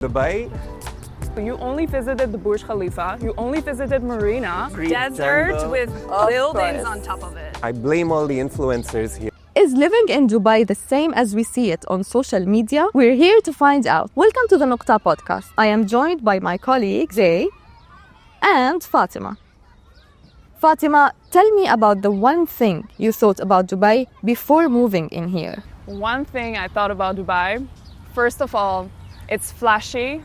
Dubai? You only visited the Burj Khalifa, you only visited Marina, Great desert jungle. with Of buildings course. on top of it. I blame all the influencers here. Is living in Dubai the same as we see it on social media? We're here to find out. Welcome to the Nukta podcast. I am joined by my colleague Jay and Fatima. Fatima, tell me about the one thing you thought about Dubai before moving in here. One thing I thought about Dubai, first of all, it's flashy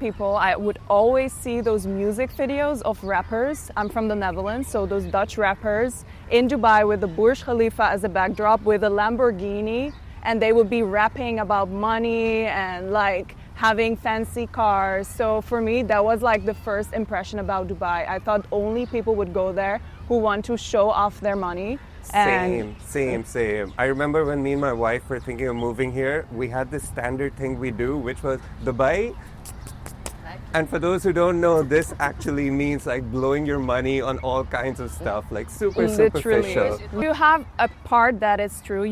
people. I would always see those music videos of rappers. I'm from the Netherlands, so those Dutch rappers in Dubai with the Burj Khalifa as a backdrop with a Lamborghini, and they would be rapping about money and like having fancy cars. So for me, that was like the first impression about Dubai. I thought only people would go there who want to show off their money. Same. I remember when me and my wife were thinking of moving here, we had this standard thing we do, which was Dubai. And for those who don't know, this actually means like blowing your money on all kinds of stuff, like super superficial. You have a part that is true.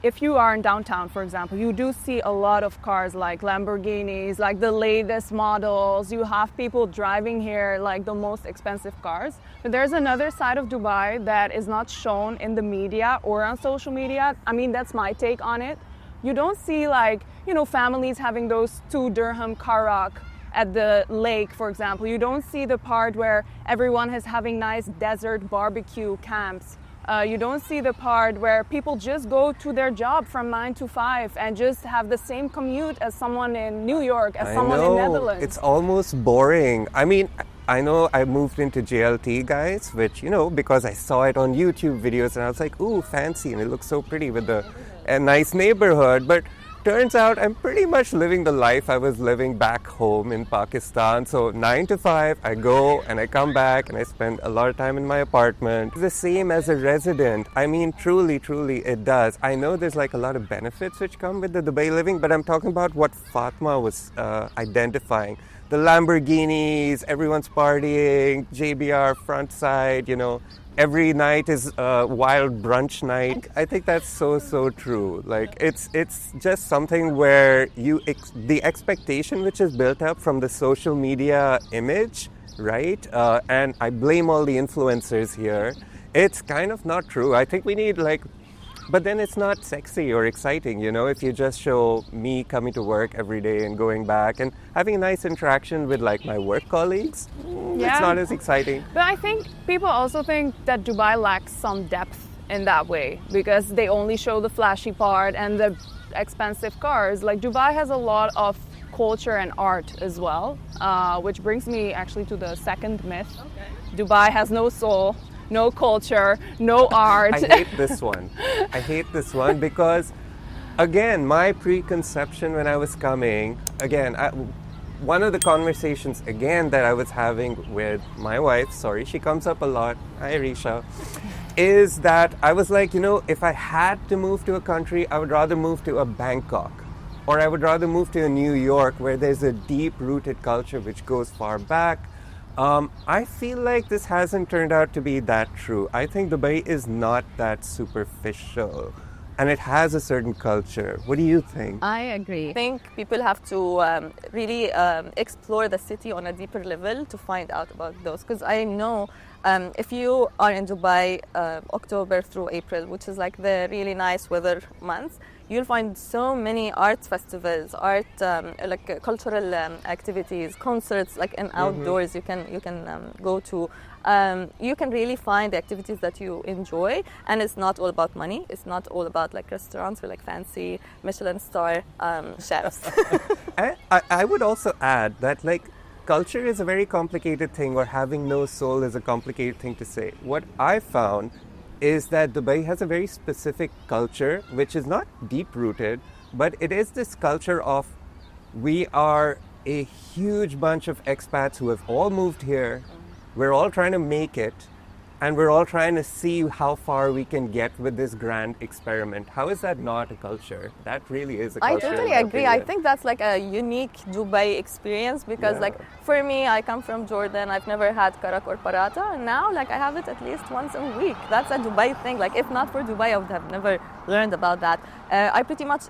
If you are in downtown, for example, you do see a lot of cars like Lamborghinis, like the latest models. You have people driving here like the most expensive cars. But there's another side of Dubai that is not shown in the media or on social media. I mean, that's my take on it. You don't see like, families having those 2 dirham karak at the lake, for example. You don't see the part where everyone is having nice desert barbecue camps. You don't see the part where people just go to their job from 9 to 5 and just have the same commute as someone in New York, as someone in Netherlands. It's almost boring. I mean, I know I moved into JLT, guys, which, because I saw it on YouTube videos and I was like, ooh, fancy, and it looks so pretty with a nice neighborhood. But turns out I'm pretty much living the life I was living back home in Pakistan. So 9 to 5, I go and I come back and I spend a lot of time in my apartment. The same as a resident. I mean, truly, it does. I know there's like a lot of benefits which come with the Dubai living, but I'm talking about what Fatma was identifying. The Lamborghinis, everyone's partying, JBR front side, every night is a wild brunch night. I think that's so true. Like it's just something where the expectation which is built up from the social media image, right? And I blame all the influencers here. It's kind of not true. I think we need but then it's not sexy or exciting, if you just show me coming to work every day and going back and having a nice interaction with like my work colleagues. It's not as exciting. But I think people also think that Dubai lacks some depth in that way because they only show the flashy part and the expensive cars. Like Dubai has a lot of culture and art as well, which brings me actually to the second myth. Okay. Dubai has no soul. No culture, no art. I hate this one because, again, my preconception when I was coming, one of the conversations, that I was having with my wife, she comes up a lot, hi Risha, is that I was like, if I had to move to a country, I would rather move to a Bangkok. Or I would rather move to a New York where there's a deep-rooted culture which goes far back. I feel like this hasn't turned out to be that true. I think Dubai is not that superficial and it has a certain culture. What do you think? I agree. I think people have to really explore the city on a deeper level to find out about those. Because I know if you are in Dubai October through April, which is like the really nice weather months, you'll find so many art festivals, cultural activities, concerts, like in outdoors you can go to. You can really find the activities that you enjoy, and it's not all about money. It's not all about like restaurants or like fancy Michelin star chefs. I would also add that culture is a very complicated thing, or having no soul is a complicated thing to say. What I found is that Dubai has a very specific culture, which is not deep-rooted, but it is this culture of we are a huge bunch of expats who have all moved here. We're all trying to make it, and we're all trying to see how far we can get with this grand experiment. How is that not a culture? That really is a I culture. totally in my agree. I opinion. think that's like a unique Dubai experience because Yeah. like for me, I come from Jordan. I've never had karak or paratha, and now like I have it at least once a week. That's a Dubai thing. Like if not for Dubai, I would have never learned about that. I pretty much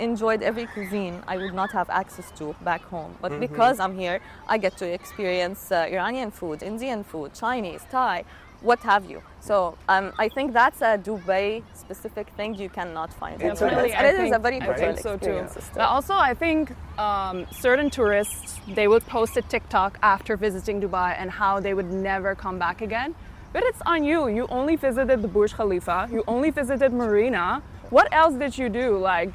enjoyed every cuisine I would not have access to back home. But because I'm here, I get to experience Iranian food, Indian food, Chinese, Thai, what have you. So I think that's a Dubai specific thing you cannot find It's anywhere really, else. And I it is think- a very I cultural think so too. experience. But also, I think certain tourists, they would post a TikTok after visiting Dubai and how they would never come back again. But it's on you. You only visited the Burj Khalifa. You only visited Marina. What else did you do? Like,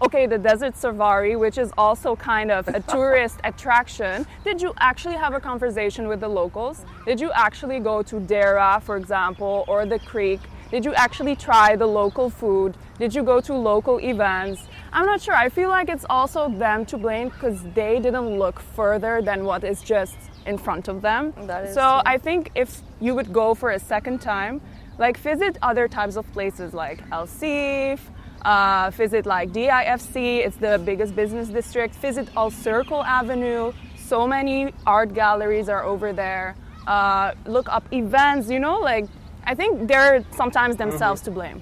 okay, the desert safari, which is also kind of a tourist attraction. Did you actually have a conversation with the locals? Did you actually go to Dera, for example, or the creek? Did you actually try the local food? Did you go to local events? I'm not sure. I feel like it's also them to blame because they didn't look further than what is just in front of them. That is so true. I think if you would go for a second time, like visit other types of places like El Sif, visit like DIFC, it's the biggest business district. Visit Al Circle Avenue. So many art galleries are over there. Look up events, you know, like I think they're sometimes themselves to blame.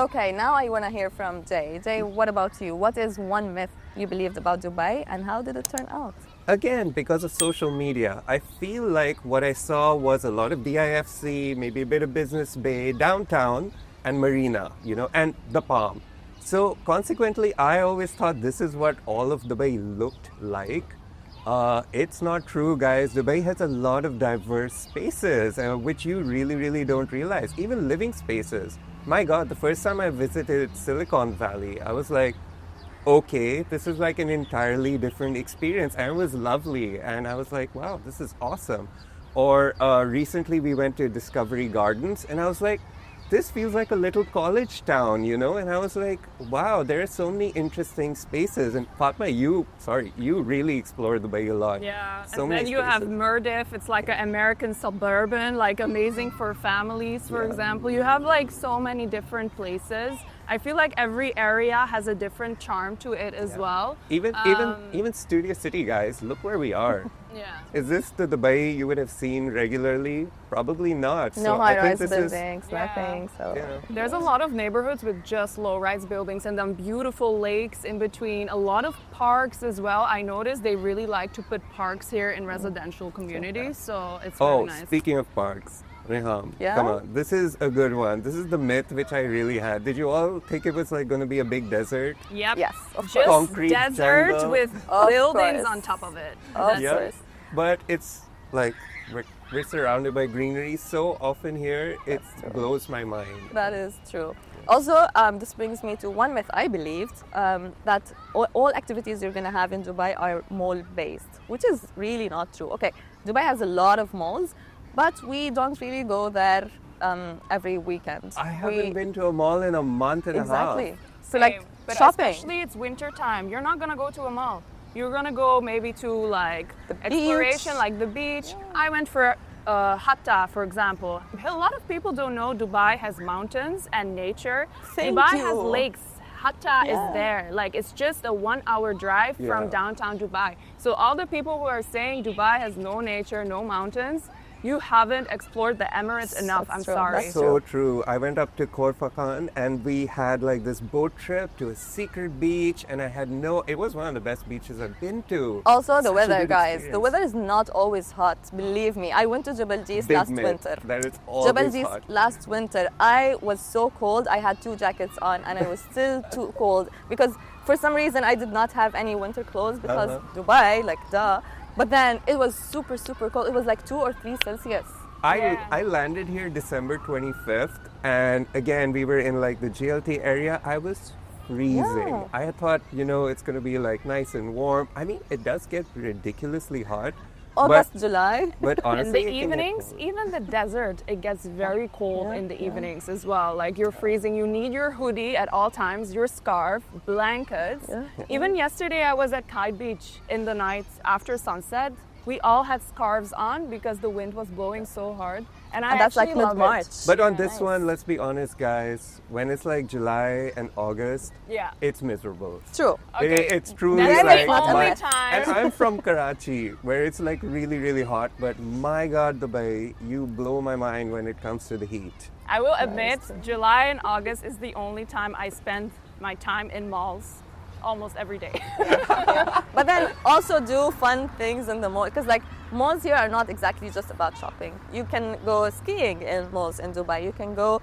Okay, now I want to hear from Jay. Jay, what about you? What is one myth you believed about Dubai and how did it turn out? Again, because of social media, I feel like what I saw was a lot of DIFC, maybe a bit of Business Bay, downtown, and Marina, you know, and the Palm. So consequently, I always thought this is what all of Dubai looked like. It's not true, guys. Dubai has a lot of diverse spaces, which you really don't realize. Even living spaces. My God, the first time I visited Silicon Valley, I was like, okay, this is like an entirely different experience, and it was lovely. And I was like, wow, this is awesome. Or recently we went to Discovery Gardens, and I was like, this feels like a little college town, you know? And I was like, wow, there are so many interesting spaces. And Fatma, you really explored Dubai a lot. Yeah, So and many then you have spaces. Murdif. It's like an American suburban, like amazing for families, for example. You have like so many different places. I feel like every area has a different charm to it as well. Even Studio City, guys, look where we are. Yeah. Is this the Dubai you would have seen regularly? Probably not. No So I think high-rise this buildings, Yeah. nothing. So Yeah. There's a lot of neighborhoods with just low-rise buildings and then beautiful lakes in between. A lot of parks as well. I noticed they really like to put parks here in residential communities, so it's very Oh, nice. speaking of parks, Riham, Yeah? come on. This is a good one. This is the myth which I really had. Did you all think it was like going to be a big desert? Yep. yes, of Just course. Concrete desert jungle. with Of buildings course. on top of it. Of That's Yeah. it. But it's like we're surrounded by greenery so often here, it blows my mind. That is true. Also, this brings me to one myth I believed that all activities you're going to have in Dubai are mall-based, which is really not true. Okay, Dubai has a lot of malls, but we don't really go there every weekend. I haven't been to a mall in a month and a half. Exactly. So like Same. But shopping. especially it's winter time. You're not gonna go to a mall. You're gonna go maybe to like The exploration, beach. like the beach. I went for Hatta, for example. A lot of people don't know Dubai has mountains and nature. Thank Dubai you. has lakes. Hatta Yeah. is there. Like it's just a 1 hour drive Yeah. from downtown Dubai. So all the people who are saying Dubai has no nature, no mountains, you haven't explored the Emirates enough. That's I'm true. sorry. That's So true. I went up to Khor Fakkan and we had like this boat trip to a secret beach, and it was one of the best beaches I've been to. Also, the Such a weather, good guys. The experience. weather is not always hot. Believe me. I went to Jebel Jis Big last myth winter. that it's Jebel always Jis hot. last winter, I was so cold. I had 2 jackets on, and I was still too cold because for some reason I did not have any winter clothes because Dubai, like duh. But then it was super cold. It was like 2 or 3 Celsius. I landed here December 25th, and again we were in like the GLT area. I was freezing. Yeah. I had thought, it's gonna be like nice and warm. I mean, it does get ridiculously hot. August, but, July. but In honestly, the it can get evenings, cold. even the desert, it gets very cold in the evenings as well. Like you're freezing. You need your hoodie at all times, your scarf, blankets. Yeah. Even yesterday, I was at Kite Beach in the night after sunset. we all had scarves on because the wind was blowing so hard. And that's like actually love mid-March. it. But on this one, let's be honest, guys. When it's like July and August, Yeah. it's miserable. True. Okay. It's truly That's like the only my- time. And I'm from Karachi, where it's like really, really hot. But my God, Dubai, you blow my mind when it comes to the heat. I will admit, July and August is the only time I spend my time in malls almost every day. But then also do fun things in the mall, because like malls here are not exactly just about shopping. You can go skiing in malls in Dubai. You can go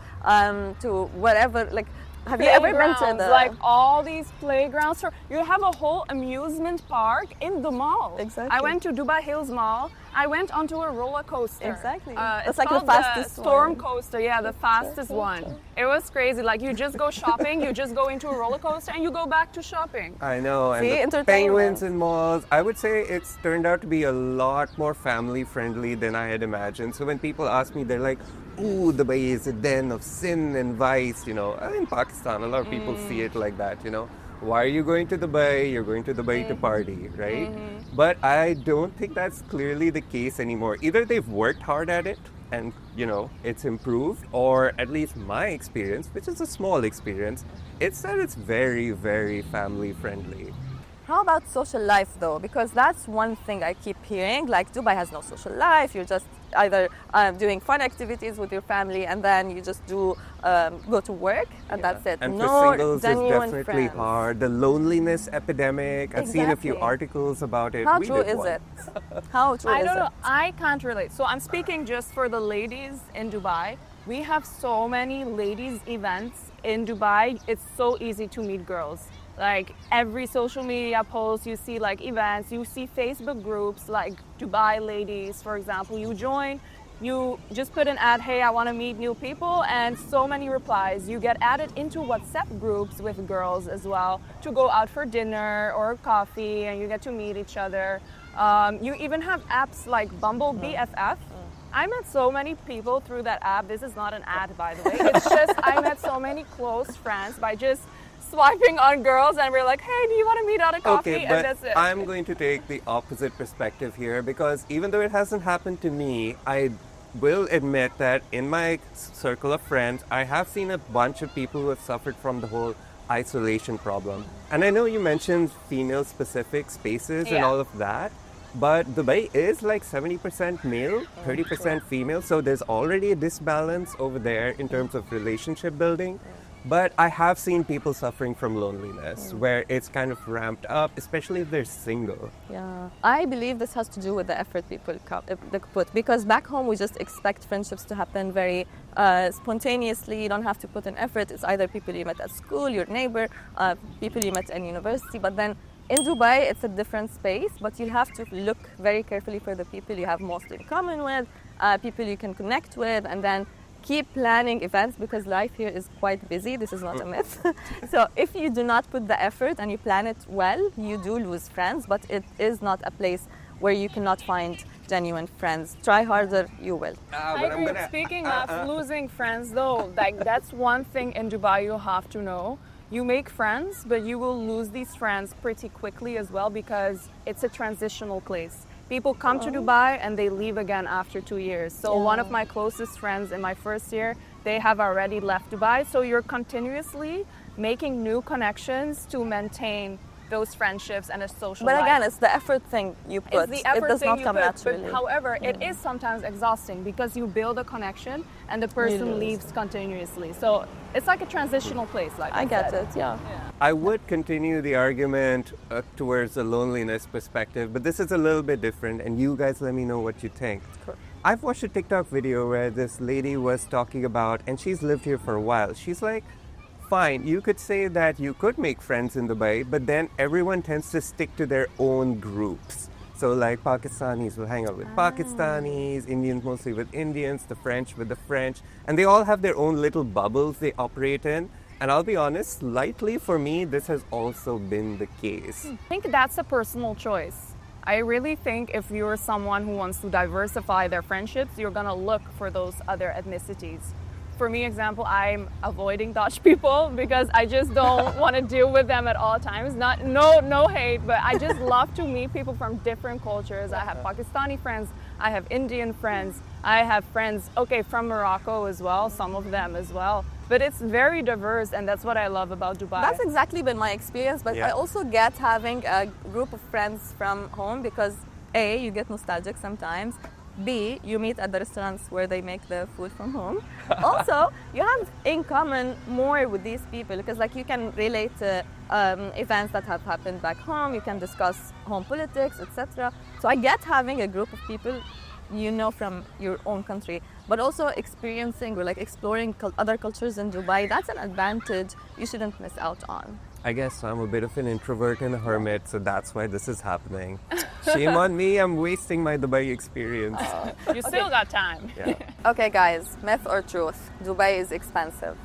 to whatever, like, have you ever been to Playgrounds, the... like all these playgrounds? You have a whole amusement park in the mall. Exactly. I went to Dubai Hills Mall. I went onto a roller coaster. Exactly. It's That's like the called fastest storm one. coaster. Yeah, the fastest one. It was crazy. Like you just go shopping, you just go into a roller coaster, and you go back to shopping. I know. And See, the entertainment. penguins in malls, I would say it's turned out to be a lot more family friendly than I had imagined. So when people ask me, they're like, ooh, Dubai is a den of sin and vice, you know. In Pakistan, a lot of people see it like that, you know. Why are you going to Dubai? You're going to Dubai to party, right? But I don't think that's clearly the case anymore. Either they've worked hard at it and, you know, it's improved, or at least my experience, which is a small experience, it's that it's very, very family friendly. How about social life though? Because that's one thing I keep hearing. Like Dubai has no social life. You're just either doing fun activities with your family, and then you just do go to work, and that's it. And no for singles, it's genuine definitely friends. hard. The loneliness epidemic, I've seen a few Exactly. articles about it. How We true did is one. it? How true I is don't it? know. I can't relate. So I'm speaking just for the ladies in Dubai. We have so many ladies events in Dubai. It's so easy to meet girls. Like every social media post, you see like events, you see Facebook groups like Dubai ladies, for example. You join, you just put an ad, hey, I want to meet new people, and so many replies. You get added into WhatsApp groups with girls as well to go out for dinner or coffee, and you get to meet each other. You even have apps like Bumble BFF. I met so many people through that app. This is not an ad, by the way. It's just I met so many close friends by just swiping on girls, and we're like, hey, do you want to meet out a coffee? Okay, And but that's it. I'm going to take the opposite perspective here, because even though it hasn't happened to me, I will admit that in my circle of friends, I have seen a bunch of people who have suffered from the whole isolation problem. And I know you mentioned female-specific spaces and Yeah. all of that, but Dubai is like 70% male, 30% female, so there's already a disbalance over there in terms of relationship building. But I have seen people suffering from loneliness, where it's kind of ramped up, especially if they're single. Yeah, I believe this has to do with the effort people they put. Because back home, we just expect friendships to happen very spontaneously. You don't have to put an effort. It's either people you met at school, your neighbor, people you met in university. But then in Dubai, it's a different space. But you have to look very carefully for the people you have most in common with, people you can connect with, and then keep planning events, because life here is quite busy. This is not a myth. So if you do not put the effort and you plan it well, you do lose friends, but it is not a place where you cannot find genuine friends. Try harder, you will. I agree. Speaking of losing friends, though, like that's one thing in Dubai you have to know. You make friends, but you will lose these friends pretty quickly as well, because it's a transitional place. People come to Dubai and they leave again after 2 years. So one of my closest friends in my first year, they have already left Dubai. So you're continuously making new connections to maintain those friendships and a social But life. again, it's the effort thing you put. It's the effort it does thing not you come put, naturally. But however, it is sometimes exhausting because you build a connection and the person lose. leaves continuously. So it's like a transitional place, like I get said. it, yeah. I would continue the argument towards the loneliness perspective, but this is a little bit different, and you guys let me know what you think. Cool. I've watched a TikTok video where this lady was talking about, and she's lived here for a while. She's like, fine, you could say that you could make friends in Dubai, but then everyone tends to stick to their own groups. So like Pakistanis will hang out with Pakistanis, Indians mostly with Indians, the French with the French, and they all have their own little bubbles they operate in. And I'll be honest, slightly for me, this has also been the case. I think that's a personal choice. I really think if you're someone who wants to diversify their friendships, you're going to look for those other ethnicities. for me, example, I'm avoiding Dutch people because I just don't want to deal with them at all times. No hate, but I just love to meet people from different cultures. I have Pakistani friends, I have Indian friends, I have friends, from Morocco as well, some of them as well. But it's very diverse, and that's what I love about Dubai. That's exactly been my experience, but I also get having a group of friends from home because A, you get nostalgic sometimes. B, you meet at the restaurants where they make the food from home. Also, you have in common more with these people because like you can relate to events that have happened back home. You can discuss home politics, etc. So I get having a group of people you know from your own country, but also experiencing or like exploring other cultures in Dubai. That's an advantage you shouldn't miss out on. I guess I'm a bit of an introvert and a hermit, so that's why this is happening. Shame on me, I'm wasting my Dubai experience. You still got time. Yeah. Okay guys, myth or truth? Dubai is expensive.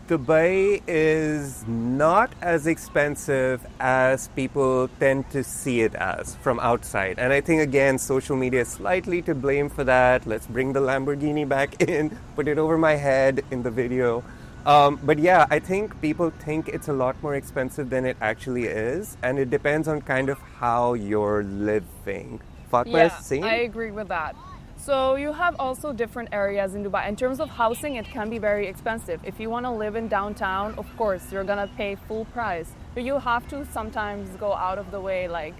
Dubai is not as expensive as people tend to see it as from outside. And I think, again, social media is slightly to blame for that. Let's bring the Lamborghini back in, put it over my head in the video. But yeah, I think people think it's a lot more expensive than it actually is. And it depends on kind of how you're living. Yeah, I agree with that. So you have also different areas in Dubai. In terms of housing, it can be very expensive. If you want to live in downtown, of course, you're going to pay full price. But you have to sometimes go out of the way. Like,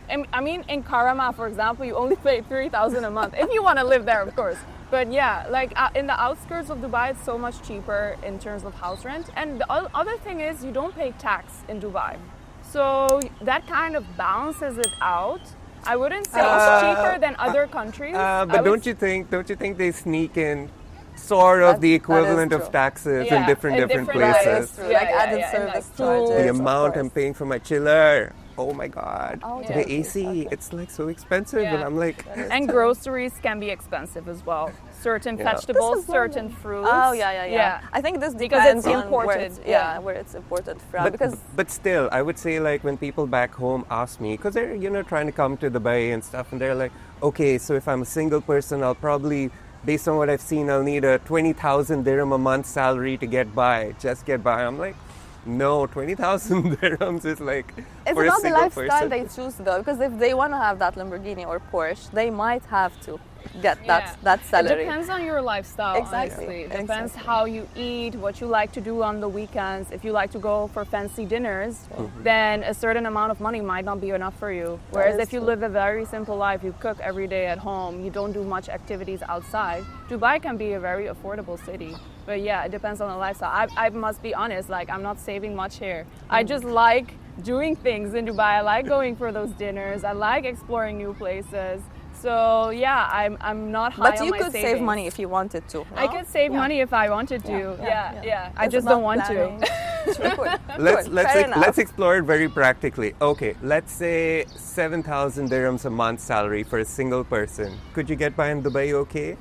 I mean, in Karama, for example, you only pay 3,000 a month. If you want to live there, of course. But yeah, like in the outskirts of Dubai, it's so much cheaper in terms of house rent. And the other thing is you don't pay tax in Dubai. So that kind of balances it out. I wouldn't say it's cheaper than other countries. But don't you think they sneak in sort of the equivalent of taxes in different places? Like added service charges. The amount I'm paying for my chiller. Oh my God. Oh, the AC, it's like so expensive. And I'm like... And groceries can be expensive as well. Certain vegetables, certain fruits. Oh, yeah. I think this depends on imported. Where it's imported from. But still, I would say like when people back home ask me, because they're, trying to come to Dubai and stuff, and they're like, okay, so if I'm a single person, I'll probably, based on what I've seen, I'll need a 20,000 dirham a month salary to get by. I'm like, no, 20,000 dirhams is like it's for not a single the lifestyle person. they choose though, because if they want to have that Lamborghini or Porsche, they might have to get that salary. It depends on your lifestyle. Exactly. Honestly. It depends how you eat, what you like to do on the weekends. If you like to go for fancy dinners, then a certain amount of money might not be enough for you. Whereas if you live a very simple life, you cook every day at home, you don't do much activities outside, Dubai can be a very affordable city. But yeah, it depends on the lifestyle. I must be honest, like I'm not saving much here. I just like doing things in Dubai. I like going for those dinners. I like exploring new places. So yeah, I'm not high on my savings. But you could save money if you wanted to. No? I could save money if I wanted to. Yeah. I just don't want to. Let's explore it very practically. Okay, let's say 7,000 dirhams a month salary for a single person. Could you get by in Dubai okay?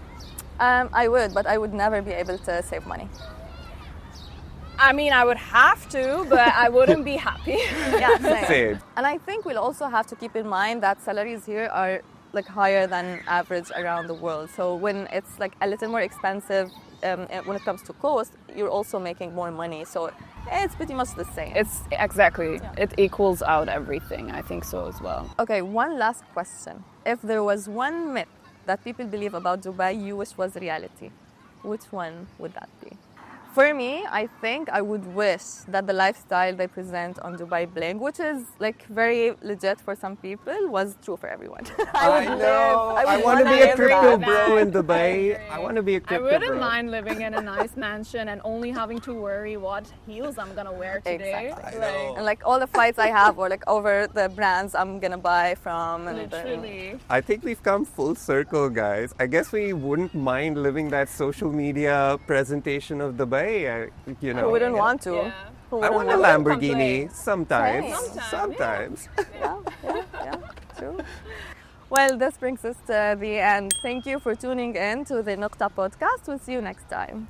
I would, but I would never be able to save money. I mean, I would have to, but I wouldn't be happy. Same. And I think we'll also have to keep in mind that salaries here are like higher than average around the world. So when it's like a little more expensive when it comes to cost, you're also making more money. So it's pretty much the same. It's exactly. It equals out everything. I think so as well. Okay, one last question. If there was one myth that people believe about Dubai you wish was reality, which one would that be? For me, I think I would wish that the lifestyle they present on Dubai Bling, which is like very legit for some people, was true for everyone. I want to be a crypto bro in Dubai. I want to be a crypto bro. I wouldn't mind living in a nice mansion and only having to worry what heels I'm going to wear today. Exactly. And like all the flights I have or like over the brands I'm going to buy from. Literally. I think we've come full circle, guys. I guess we wouldn't mind living that social media presentation of Dubai. Who wouldn't want to? Yeah. I want a Lamborghini sometimes. Yeah, true. Well, this brings us to the end. Thank you for tuning in to the Nukta podcast. We'll see you next time.